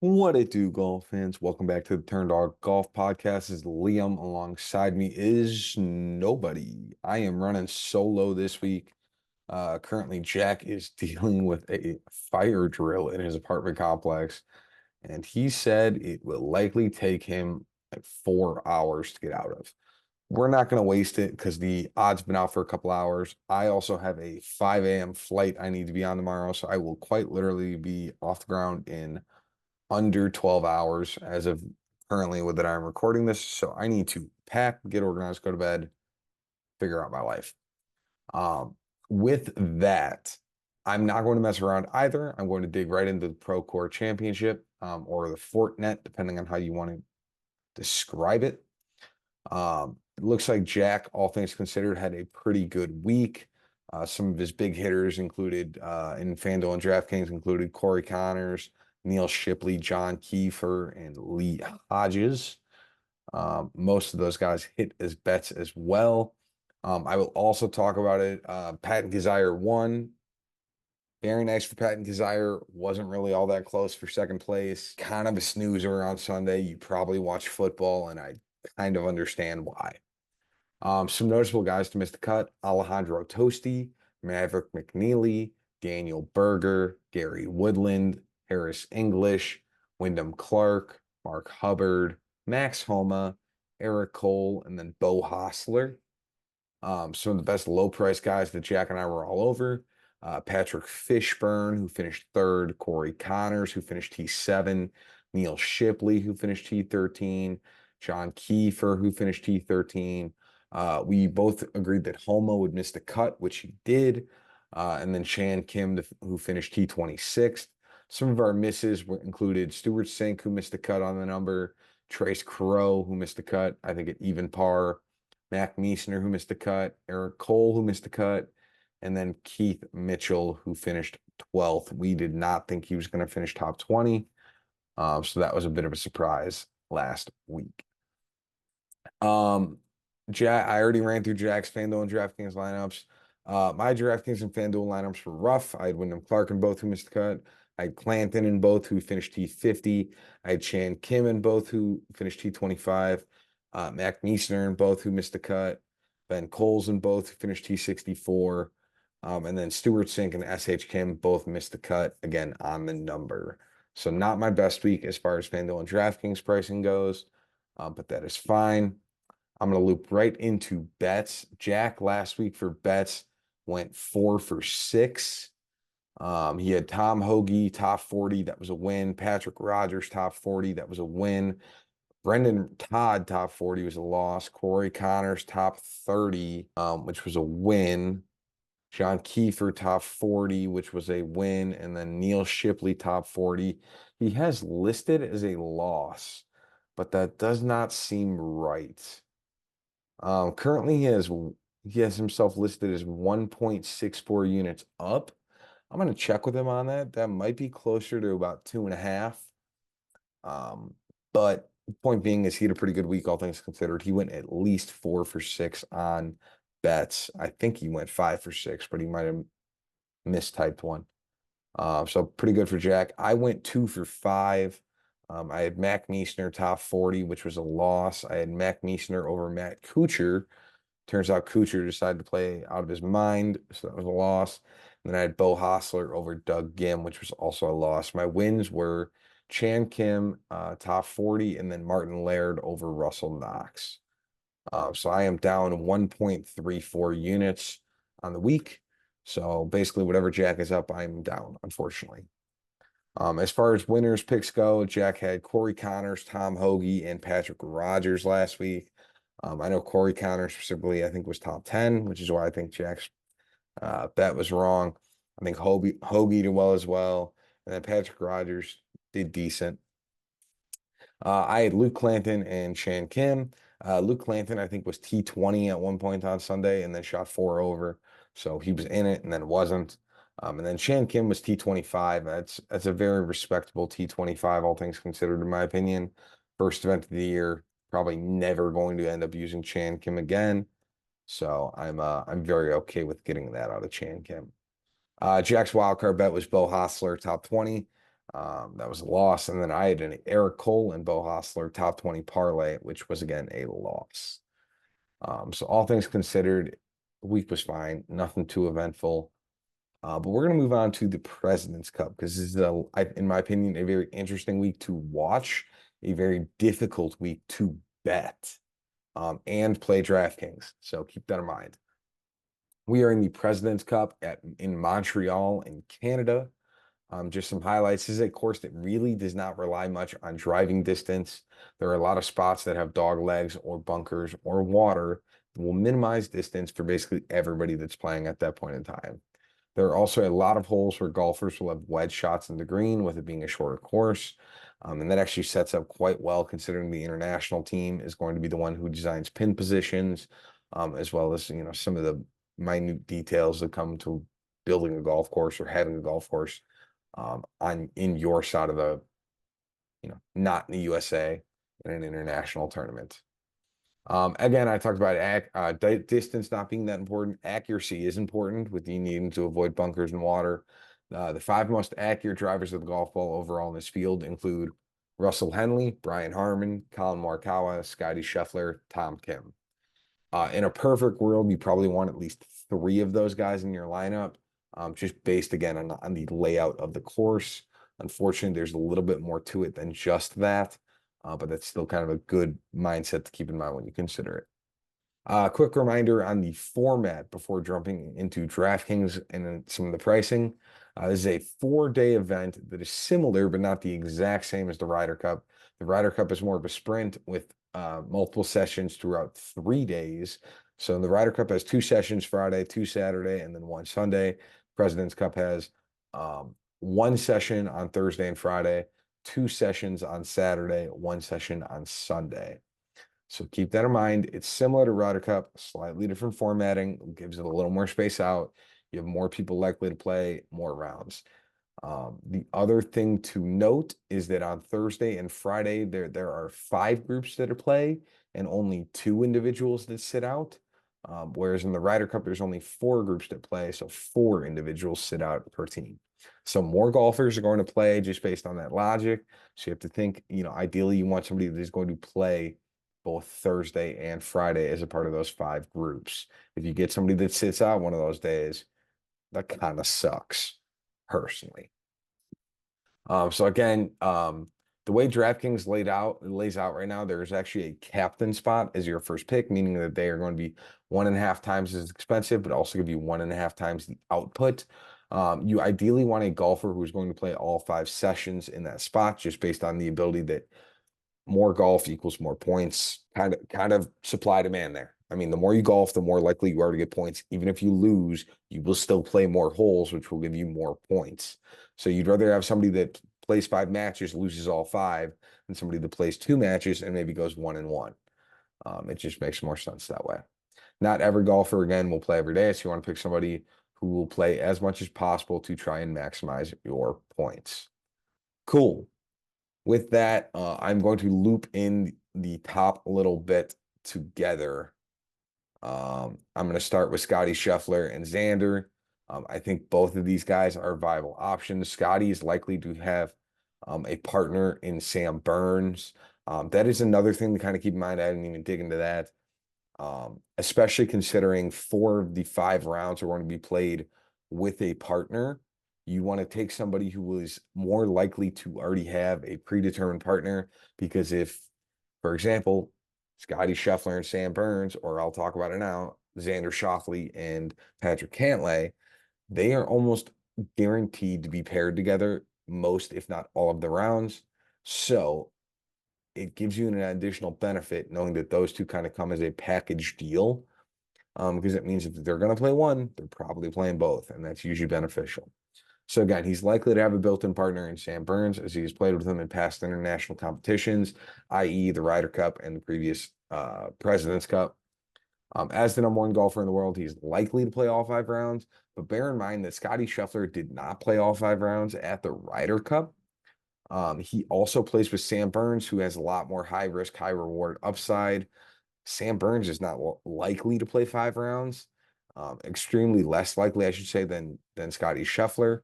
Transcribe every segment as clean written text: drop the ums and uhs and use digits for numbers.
What it do, golf fans? Welcome back to the Turn Dog Golf Podcast. This is Liam. Alongside me is nobody. I am running solo this week. Currently, Jack is dealing with a fire drill in his apartment complex, and he said it will likely take him like 4 hours to get out of. We're not going to waste it because the odds been out for a couple hours. I also have a 5 a.m. flight I need to be on tomorrow, so I will quite literally be off the ground in under 12 hours as of currently with that I'm recording this. So I need to pack, get organized, go to bed, figure out my life. Um, with that, I'm not going to mess around either. I'm going to dig right into the Pro Core Championship or the Fortnet, depending on how you want to describe it. It looks like Jack, all things considered, had a pretty good week. Some of his big hitters included in FanDuel and DraftKings included Corey Connors, Neil Shipley, John Kiefer, and Lee Hodges. Most of those guys hit as bets as well. I will also talk about it. Patton Kizzire won. Very nice for Patton Kizzire. Wasn't really all that close for second place. Kind of a snoozer on Sunday. You probably watch football, and I kind of understand why. Some noticeable guys to miss the cut: Alejandro Tosti, Maverick McNeely, Daniel Berger, Gary Woodland, Harris English, Wyndham Clark, Mark Hubbard, Max Homa, Eric Cole, and then Bo Hostler. Some of the best low price guys that Jack and I were all over. Patrick Fishburne, who finished third, Corey Connors, who finished T7, Neil Shipley, who finished T13, John Kiefer, who finished T13. We both agreed that Homa would miss the cut, which he did. And then Chan Kim, who finished T26. Some of our misses included Stuart Sink, who missed the cut on the number, Trace Crow, who missed the cut, I think at even par, Mac Meisner, who missed the cut, Eric Cole, who missed the cut, and then Keith Mitchell, who finished 12th. We did not think he was going to finish top 20. So that was a bit of a surprise last week. Um, Jack, I already ran through Jack's FanDuel and DraftKings lineups. My DraftKings and FanDuel lineups were rough. I had Wyndham Clark in both who missed the cut. I had Clanton in both who finished T50. I had Chan Kim in both who finished T25. Mac Meisner in both who missed the cut. Ben Coles in both who finished T64. And then Stuart Sink and SH Kim both missed the cut again on the number. So not my best week as far as FanDuel and DraftKings pricing goes, but that is fine. I'm going to loop right into bets. Jack last week for bets went 4 for 6. He had Tom Hoagie top 40. That was a win. Patrick Rogers top 40. That was a win. Brendan Todd top 40 was a loss. Corey Connors top 30, which was a win. John Kiefer top 40, which was a win. And then Neil Shipley top 40. He has listed as a loss, but that does not seem right. Currently he has himself listed as 1.64 units up. I'm gonna check with him on that. That might be closer to about 2.5. But the point being is he had a pretty good week, all things considered. He went at least 4 for 6 on bets. I think he went 5 for 6, but he might have mistyped one. So pretty good for Jack. I went 2 for 5. I had Mac Meisner top 40, which was a loss. I had Mac Meisner over Matt Kuchar. Turns out Kuchar decided to play out of his mind, so that was a loss. And then I had Bo Hostler over Doug Gim, which was also a loss. My wins were Chan Kim, top 40, and then Martin Laird over Russell Knox. So I am down 1.34 units on the week. So basically, whatever Jack is up, I'm down, unfortunately. As far as winners picks go, Jack had Corey Connors, Tom Hoagie, and Patrick Rogers last week. I know Corey Connors specifically, I think was top 10, which is why I think Jack's bet was wrong. I think Hoagie did well as well. And then Patrick Rogers did decent. I had Luke Clanton and Chan Kim. Luke Clanton, I think, was T20 at one point on Sunday and then shot 4 over. So he was in it and then wasn't. And then Chan Kim was T25. That's a very respectable T25, all things considered, in my opinion. First event of the year. Probably never going to end up using Chan Kim again. So I'm very okay with getting that out of Chan Kim. Jack's wildcard bet was Bo Hostler, top 20. That was a loss. And then I had an Eric Cole and Bo Hostler top 20 parlay, which was again a loss. So all things considered, the week was fine, nothing too eventful. But we're going to move on to the President's Cup because this is, in my opinion, a very interesting week to watch, a very difficult week to bet, and play DraftKings. So keep that in mind. We are in the President's Cup in Montreal in Canada. Just some highlights. This is a course that really does not rely much on driving distance. There are a lot of spots that have dog legs or bunkers or water that will minimize distance for basically everybody that's playing at that point in time. There are also a lot of holes where golfers will have wedge shots in the green, with it being a shorter course. And that actually sets up quite well considering the international team is going to be the one who designs pin positions, as well as, some of the minute details that come to building a golf course or having a golf course in your side of the, not in the USA in an international tournament. Again, I talked about distance not being that important. Accuracy is important with you needing to avoid bunkers and water. The 5 most accurate drivers of the golf ball overall in this field include Russell Henley, Brian Harman, Colin Morikawa, Scotty Scheffler, Tom Kim. In a perfect world, you probably want at least 3 of those guys in your lineup, just based again on the layout of the course. Unfortunately, there's a little bit more to it than just that, but that's still kind of a good mindset to keep in mind when you consider it. Quick reminder on the format before jumping into DraftKings and then some of the pricing. This is a 4-day event that is similar, but not the exact same as the Ryder Cup. The Ryder Cup is more of a sprint with multiple sessions throughout 3 days. So the Ryder Cup has 2 sessions Friday, 2 Saturday, and then 1 Sunday. President's Cup has 1 session on Thursday and Friday, 2 sessions on Saturday, 1 session on Sunday. So keep that in mind. It's similar to Ryder Cup, slightly different formatting, gives it a little more space out. You have more people likely to play more rounds. The other thing to note is that on Thursday and Friday, there are 5 groups that are play and only 2 individuals that sit out. Whereas in the Ryder Cup, there's only 4 groups that play, so 4 individuals sit out per team. So more golfers are going to play just based on that logic. So you have to think, ideally you want somebody that is going to play both Thursday and Friday as a part of those 5 groups. If you get somebody that sits out one of those days, that kind of sucks, personally. So again, the way DraftKings lays out right now, there's actually a captain spot as your first pick, meaning that they are going to be 1.5 times as expensive, but also give you 1.5 times the output. You ideally want a golfer who's going to play all 5 sessions in that spot, just based on the ability that more golf equals more points, kind of supply demand there. I mean, the more you golf, the more likely you are to get points. Even if you lose, you will still play more holes, which will give you more points. So you'd rather have somebody that plays 5 matches, loses all 5, than somebody that plays 2 matches and maybe goes 1-1. It just makes more sense that way. Not every golfer, again, will play every day. So you want to pick somebody who will play as much as possible to try and maximize your points. Cool. With that, I'm going to loop in the top a little bit together. I'm going to start with Scotty Scheffler and Xander. I think both of these guys are viable options. Scotty is likely to have a partner in Sam Burns. That is another thing to kind of keep in mind. I didn't even dig into that, especially considering 4 of the 5 rounds are going to be played with a partner. You want to take somebody who is more likely to already have a predetermined partner, because if, for example, Scotty Scheffler and Sam Burns, or I'll talk about it now, Xander Schauffele and Patrick Cantlay, they are almost guaranteed to be paired together most, if not all, of the rounds. So it gives you an additional benefit knowing that those 2 kind of come as a package deal, because it means if they're going to play one, they're probably playing both, and that's usually beneficial. So again, he's likely to have a built-in partner in Sam Burns, as he's played with him in past international competitions, i.e. the Ryder Cup and the previous President's Cup. As the #1 golfer in the world, he's likely to play all 5 rounds, but bear in mind that Scotty Scheffler did not play all 5 rounds at the Ryder Cup. He also plays with Sam Burns, who has a lot more high risk, high reward upside. Sam Burns is not likely to play 5 rounds, extremely less likely, I should say, than Scotty Scheffler.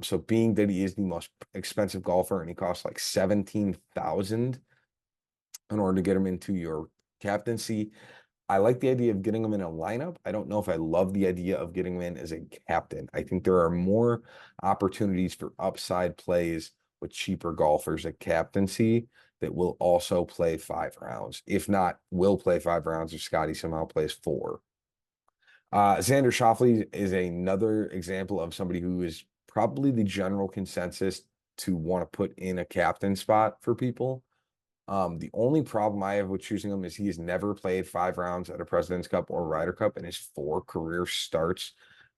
So being that he is the most expensive golfer and he costs like 17,000 in order to get him into your captaincy, I like the idea of getting him in a lineup. I don't know if I love the idea of getting him in as a captain. I think there are more opportunities for upside plays with cheaper golfers at captaincy that will also play 5 rounds. If not, will play 5 rounds if Scotty somehow plays 4. Xander Schauffele is another example of somebody who is probably the general consensus to want to put in a captain spot for people. The only problem I have with choosing him is he has never played 5 rounds at a President's Cup or Ryder Cup in his 4 career starts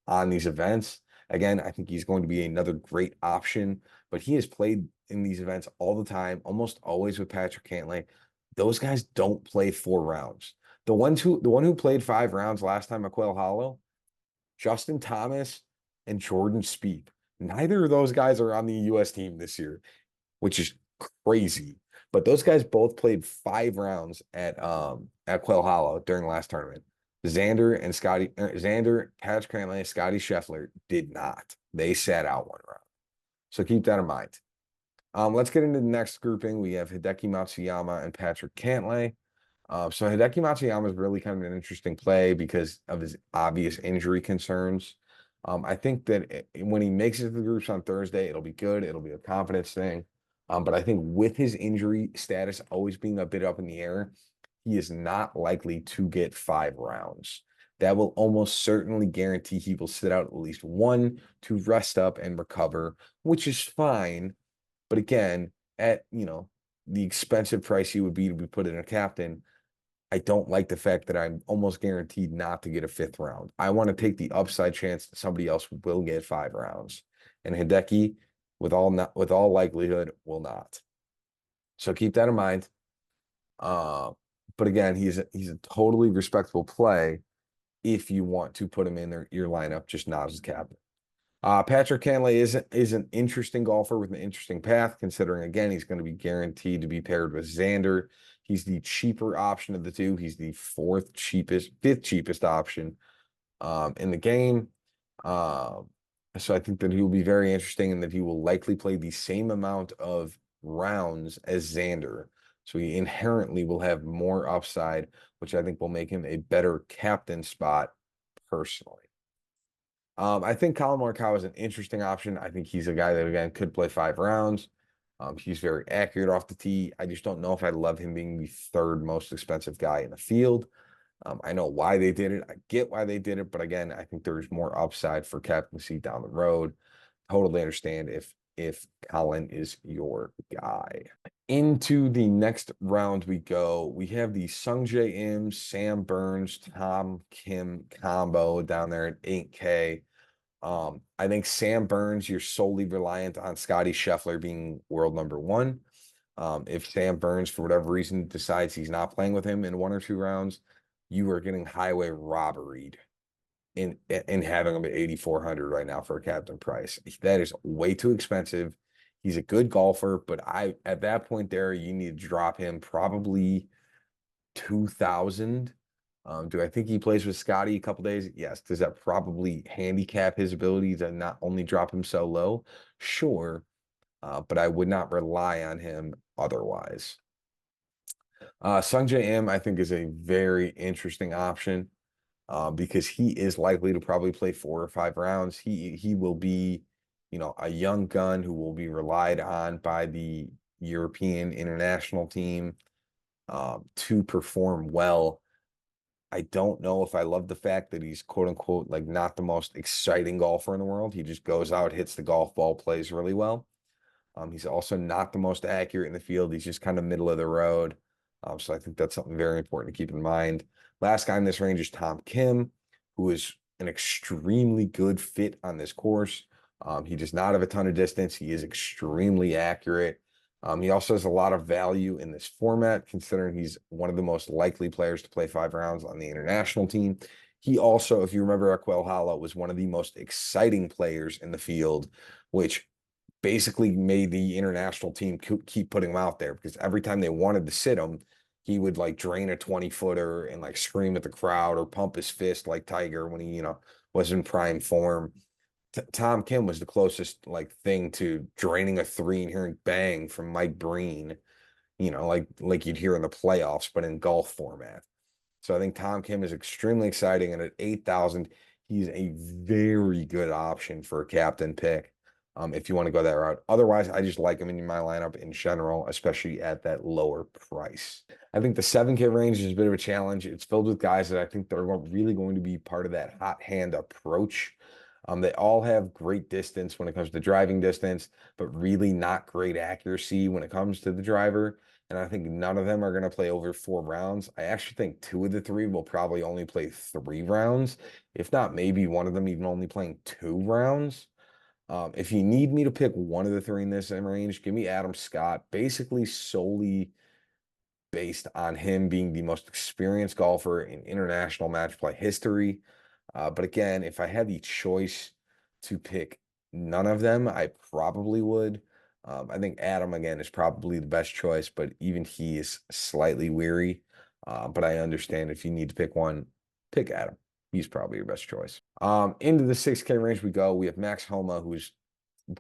on these events. Again, I think he's going to be another great option, but he has played in these events all the time, almost always with Patrick Cantlay. Those guys don't play 4 rounds. The one who played 5 rounds last time at Quail Hollow, Justin Thomas and Jordan Spieth. Neither of those guys are on the U.S. team this year, which is crazy. But those guys both played 5 rounds at Quail Hollow during the last tournament. Xander, Patrick Cantlay, Scotty Scheffler did not. They sat out 1 round. So keep that in mind. Let's get into the next grouping. We have Hideki Matsuyama and Patrick Cantlay. So Hideki Matsuyama is really kind of an interesting play because of his obvious injury concerns. I think that when he makes it to the groups on Thursday, it'll be good. It'll be a confidence thing. But I think with his injury status always being a bit up in the air, he is not likely to get 5 rounds. That will almost certainly guarantee he will sit out at least one to rest up and recover, which is fine. But again, at the expensive price he would be to be put in a captain, I don't like the fact that I'm almost guaranteed not to get a 5th round. I want to take the upside chance that somebody else will get 5 rounds. And Hideki, with all likelihood, will not. So keep that in mind. But again, he's a totally respectable play if you want to put him in your lineup, just not as captain. Patrick Cantlay is an interesting golfer with an interesting path, considering again he's going to be guaranteed to be paired with Xander. He's the cheaper option of the two. He's the fifth cheapest option in the game. So I think that he will be very interesting and that he will likely play the same amount of rounds as Xander. So he inherently will have more upside, which I think will make him a better captain spot personally. I think Colin Morikawa is an interesting option. I think he's a guy that, again, could play 5 rounds. He's very accurate off the tee. I just don't know if I love him being the third most expensive guy in the field. I know why they did it. I get why they did it. But again, I think there's more upside for captaincy down the road. Totally understand if Colin is your guy. Into the next round we go. We have the Sungjae Im, Sam Burns, Tom Kim combo down there at 8K. I think Sam Burns, you're solely reliant on Scotty Scheffler being world number one. If Sam Burns, for whatever reason, decides he's not playing with him in 1 or 2 rounds, you are getting highway robberied in having him at 8,400 right now for a captain price. That is way too expensive. He's a good golfer, but at that point there, you need to drop him probably 2,000. Do I think he plays with Scotty a couple days? Yes. Does that probably handicap his ability to not only drop him so low? Sure. But I would not rely on him otherwise. Sungjae Im, I think, is a very interesting option because he is likely to probably play 4 or 5 rounds. He will be, a young gun who will be relied on by the European international team to perform well. I don't know if I love the fact that he's quote unquote like not the most exciting golfer in the world. He just goes out, hits the golf ball, plays really well. He's also not the most accurate in the field. He's just kind of middle of the road. So I think that's something very important to keep in mind. Last guy in this range is Tom Kim, who is an extremely good fit on this course. He does not have a ton of distance. He is extremely accurate. He also has a lot of value in this format, considering he's one of the most likely players to play 5 rounds on the international team. He also, if you remember at Quail Hollow, was one of the most exciting players in the field, which basically made the international team keep putting him out there because every time they wanted to sit him, he would like drain a 20-footer and like scream at the crowd or pump his fist like Tiger when he, was in prime form. Tom Kim was the closest like thing to draining a three and hearing bang from Mike Breen, like you'd hear in the playoffs, but in golf format. So I think Tom Kim is extremely exciting, and at 8,000, he's a very good option for a captain pick. If you want to go that route. Otherwise, I just like him in my lineup in general, especially at that lower price. I think the 7K range is a bit of a challenge. It's filled with guys that I think they're really going to be part of that hot hand approach. They all have great distance when it comes to driving distance, but really not great accuracy when it comes to the driver. And I think none of them are going to play over 4 rounds. I actually think 2 of the 3 will probably only play 3 rounds, if not maybe one of them even only playing 2 rounds. If you need me to pick one of the 3 in this range, give me Adam Scott, basically solely based on him being the most experienced golfer in international match play history. But again, if I had the choice to pick none of them, I probably would. I think Adam, again, is probably the best choice, but even he is slightly weary. But I understand if you need to pick one, pick Adam. He's probably your best choice. Into the 6K range we go. We have Max Homa, who's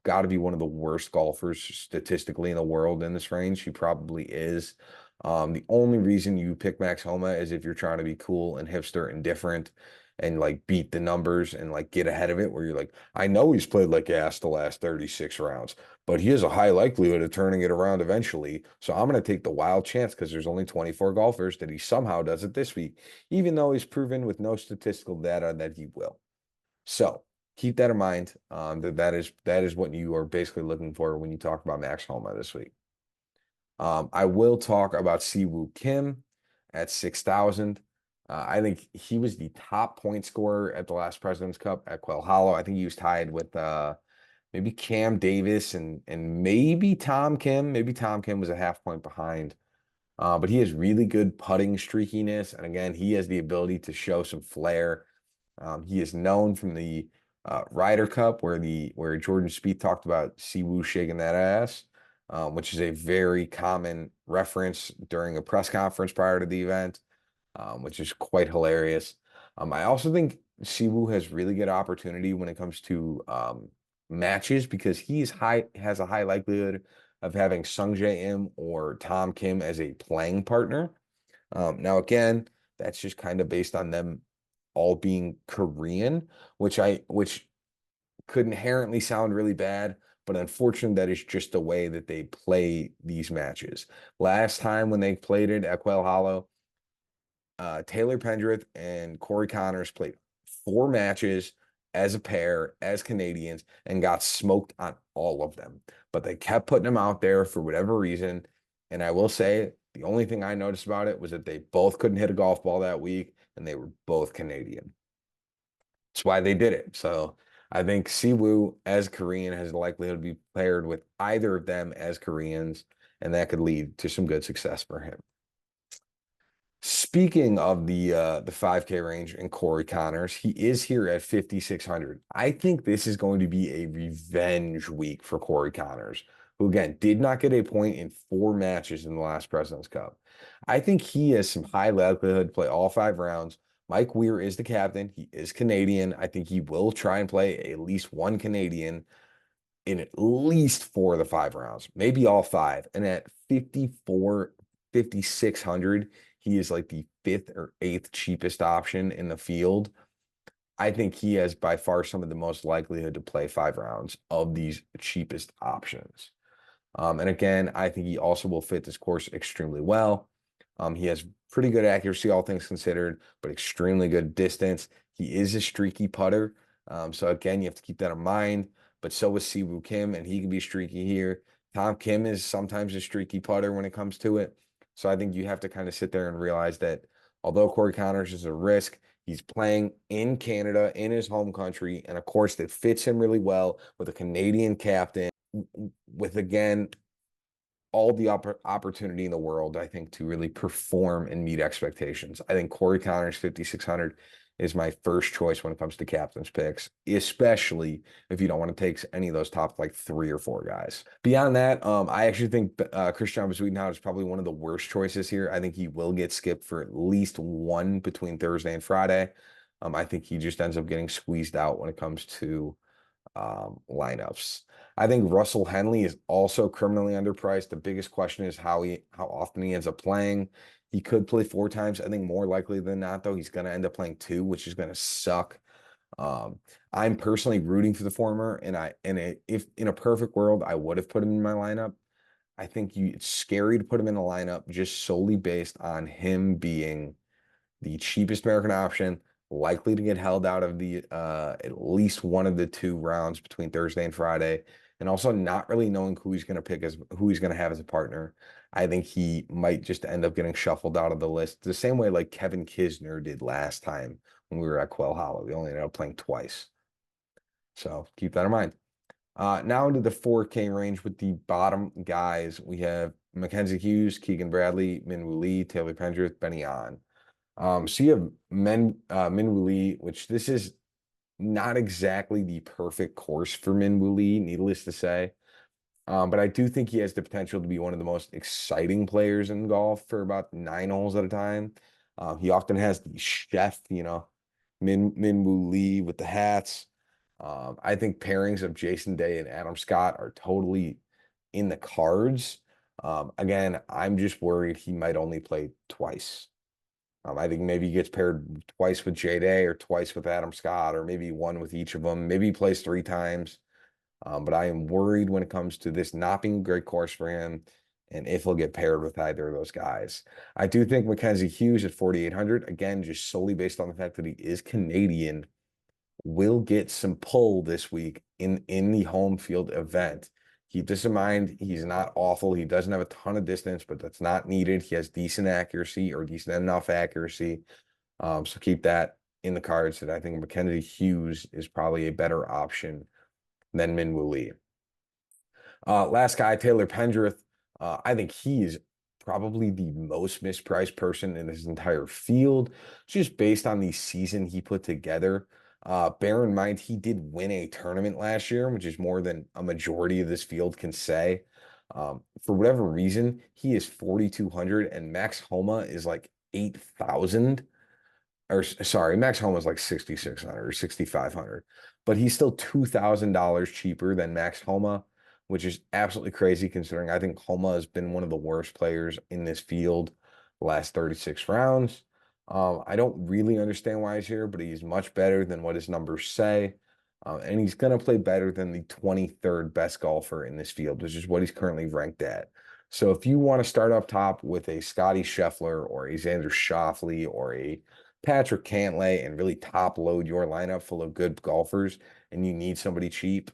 got to be one of the worst golfers statistically in the world in this range. He probably is. The only reason you pick Max Homa is if you're trying to be cool and hipster and different and like beat the numbers and like get ahead of it, where you're like, I know he's played like ass the last 36 rounds, but he has a high likelihood of turning it around eventually. So I'm going to take the wild chance because there's only 24 golfers that he somehow does it this week, even though he's proven with no statistical data that he will. So keep that in mind. That is what you are basically looking for when you talk about Max Homa this week. I will talk about Siwoo Kim at 6,000. I think he was the top point scorer at the last President's Cup at Quail Hollow. I think he was tied with maybe Cam Davis and maybe Tom Kim. Maybe Tom Kim was a half point behind. But he has really good putting streakiness, and again, he has the ability to show some flair. He is known from the Ryder Cup where Jordan Spieth talked about Siwoo shaking that ass, which is a very common reference during a press conference prior to the event, which is quite hilarious. I also think Siwoo has really good opportunity when it comes to matches because has a high likelihood of having Sungjae Im or Tom Kim as a playing partner. Now again, that's just kind of based on them all being Korean, which could inherently sound really bad, but unfortunately, that is just the way that they play these matches. Last time when they played it at Quail Hollow, Taylor Pendrith and Corey Connors played 4 matches as a pair, as Canadians, and got smoked on all of them. But they kept putting them out there for whatever reason. And I will say, the only thing I noticed about it was that they both couldn't hit a golf ball that week, and they were both Canadian. That's why they did it. So I think Siwoo as Korean has the likelihood to be paired with either of them as Koreans, and that could lead to some good success for him. Speaking of the 5K range and Corey Connors, he is here at 5,600. I think this is going to be a revenge week for Corey Connors, who again did not get a point in 4 matches in the last President's Cup. I think he has some high likelihood to play all 5 rounds. Mike Weir is the captain. He is Canadian. I think he will try and play at least one Canadian in at least 4 of the 5 rounds, maybe all 5. And at 5,600, he is like the 5th or 8th cheapest option in the field. I think he has by far some of the most likelihood to play 5 rounds of these cheapest options. And again, I think he also will fit this course extremely well. He has pretty good accuracy, all things considered, but extremely good distance. He is a streaky putter. So again, you have to keep that in mind. But so is Siwoo Kim, and he can be streaky here. Tom Kim is sometimes a streaky putter when it comes to it. So I think you have to kind of sit there and realize that although Corey Connors is a risk, he's playing in Canada, in his home country, and a course that fits him really well with a Canadian captain, with again all the opportunity in the world, I think, to really perform and meet expectations. I think Corey Connors 5,600 is my first choice when it comes to captain's picks, especially if you don't want to take any of those top like 3 or 4 guys. Beyond that, I actually think Christiaan Bezuidenhout is probably one of the worst choices here. I think he will get skipped for at least one between Thursday and Friday. I think he just ends up getting squeezed out when it comes to lineups. I think Russell Henley is also criminally underpriced. The biggest question is how often he ends up playing. He could play 4 times. I think more likely than not, though, he's going to end up playing 2, which is going to suck. I'm personally rooting for the former, if in a perfect world, I would have put him in my lineup. I think it's scary to put him in a lineup just solely based on him being the cheapest American option, likely to get held out of the at least one of the 2 rounds between Thursday and Friday, and also not really knowing who he's going to pick as who he's going to have as a partner. I think he might just end up getting shuffled out of the list the same way like Kevin Kisner did last time when we were at Quail Hollow. We only ended up playing twice. So keep that in mind. Now into the 4K range with the bottom guys, we have Mackenzie Hughes, Keegan Bradley, Minwoo Lee, Taylor Pendrith, Benny On. So you have Minwoo Lee, which this is not exactly the perfect course for Minwoo Lee, needless to say. But I do think he has the potential to be one of the most exciting players in golf for about 9 holes at a time. He often has the chef, Minwoo Lee with the hats. I think pairings of Jason Day and Adam Scott are totally in the cards. Again, I'm just worried he might only play twice. I think maybe he gets paired twice with J Day or twice with Adam Scott, or maybe one with each of them. Maybe he plays 3 times. But I am worried when it comes to this not being a great course for him and if he'll get paired with either of those guys. I do think Mackenzie Hughes at 4,800, again, just solely based on the fact that he is Canadian, will get some pull this week in the home field event. Keep this in mind. He's not awful. He doesn't have a ton of distance, but that's not needed. He has decent accuracy or decent enough accuracy. So keep that in the cards that I think Mackenzie Hughes is probably a better option than Minwoo Lee. Last guy, Taylor Pendrith. I think he is probably the most mispriced person in his entire field, just based on the season he put together. Bear in mind, he did win a tournament last year, which is more than a majority of this field can say. For whatever reason, he is 4,200 and Max Homa is like 8,000. Or sorry, Max Homa is like 6,600 or 6,500, but he's still $2,000 cheaper than Max Homa, which is absolutely crazy considering I think Homa has been one of the worst players in this field the last 36 rounds. I don't really understand why he's here, but he's much better than what his numbers say. And he's going to play better than the 23rd best golfer in this field, which is what he's currently ranked at. So if you want to start up top with a Scotty Scheffler or a Xander Schauffele or a Patrick Cantlay and really top load your lineup full of good golfers and you need somebody cheap,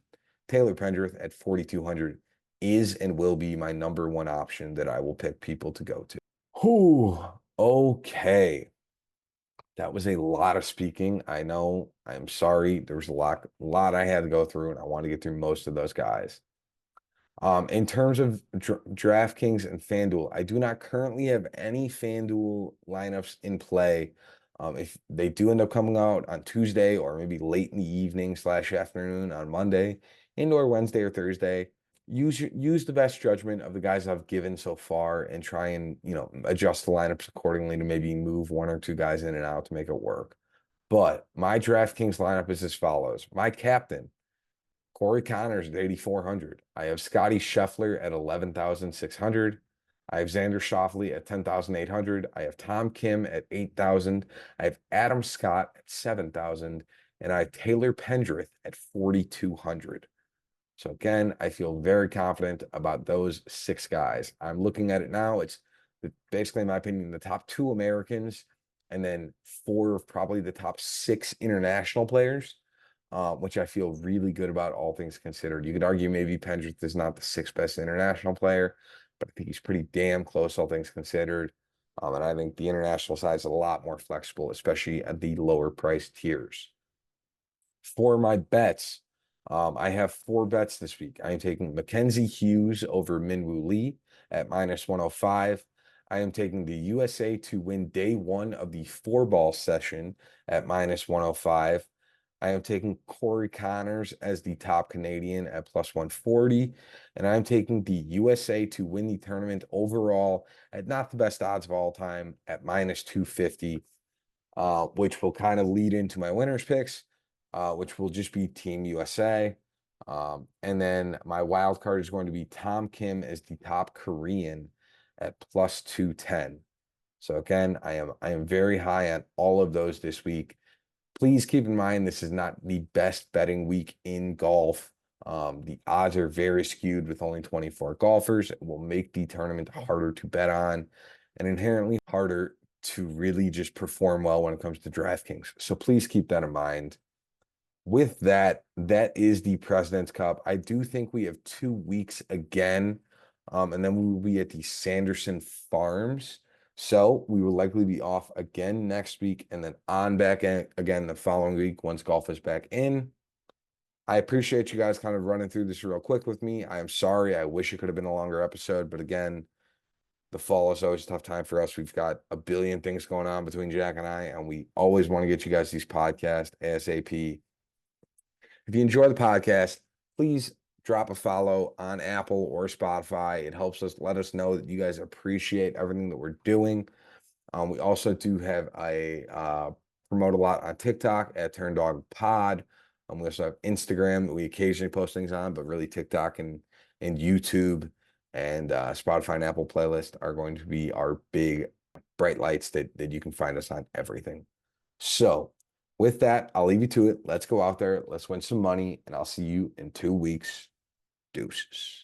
Taylor Pendrith at 4,200 is and will be my number one option that I will pick people to go to. Whew, okay. That was a lot of speaking. I know. I'm sorry. There was a lot I had to go through, and I want to get through most of those guys. In terms of DraftKings and FanDuel, I do not currently have any FanDuel lineups in play. If they do end up coming out on Tuesday or maybe late in the evening / afternoon on Monday, or Wednesday or Thursday, use the best judgment of the guys I've given so far and try and adjust the lineups accordingly to maybe move 1 or 2 guys in and out to make it work. But my DraftKings lineup is as follows: my captain, Corey Conners at 8,400. I have Scotty Scheffler at 11,600. I have Xander Schauffele at 10,800. I have Tom Kim at 8,000. I have Adam Scott at 7,000. And I have Taylor Pendrith at 4,200. So again, I feel very confident about those 6 guys. I'm looking at it now. It's basically, in my opinion, the top 2 Americans and then 4 of probably the top 6 international players, which I feel really good about, all things considered. You could argue maybe Pendrith is not the 6th best international player, but I think he's pretty damn close, all things considered. And I think the international side is a lot more flexible, especially at the lower price tiers. For my bets, I have 4 bets this week. I am taking Mackenzie Hughes over Minwoo Lee at -105. I am taking the USA to win day 1 of the 4-ball session at -105. I am taking Corey Conners as the top Canadian at +140. And I'm taking the USA to win the tournament overall at not the best odds of all time at -250, which will kind of lead into my winners picks, which will just be Team USA. And then my wild card is going to be Tom Kim as the top Korean at plus 210. So again, I am very high on all of those this week. Please keep in mind this is not the best betting week in golf. The odds are very skewed with only 24 golfers. It will make the tournament harder to bet on and inherently harder to really just perform well when it comes to DraftKings. So please keep that in mind. With that, that is the President's Cup. I do think we have 2 weeks again, and then we will be at the Sanderson Farms. So we will likely be off again next week and then on back again the following week once golf is back in. I appreciate you guys kind of running through this real quick with me. I am sorry. I wish it could have been a longer episode, but again, the fall is always a tough time for us. We've got a billion things going on between Jack and I, and we always want to get you guys these podcasts ASAP. If you enjoy the podcast, please drop a follow on Apple or Spotify. It helps us let us know that you guys appreciate everything that we're doing. We also do have a promote a lot on TikTok at Turn Dog Pod. We also have Instagram that we occasionally post things on, but really TikTok and YouTube and Spotify and Apple playlist are going to be our big bright lights that you can find us on everything. So with that, I'll leave you to it. Let's go out there. Let's win some money, and I'll see you in 2 weeks. Deuces.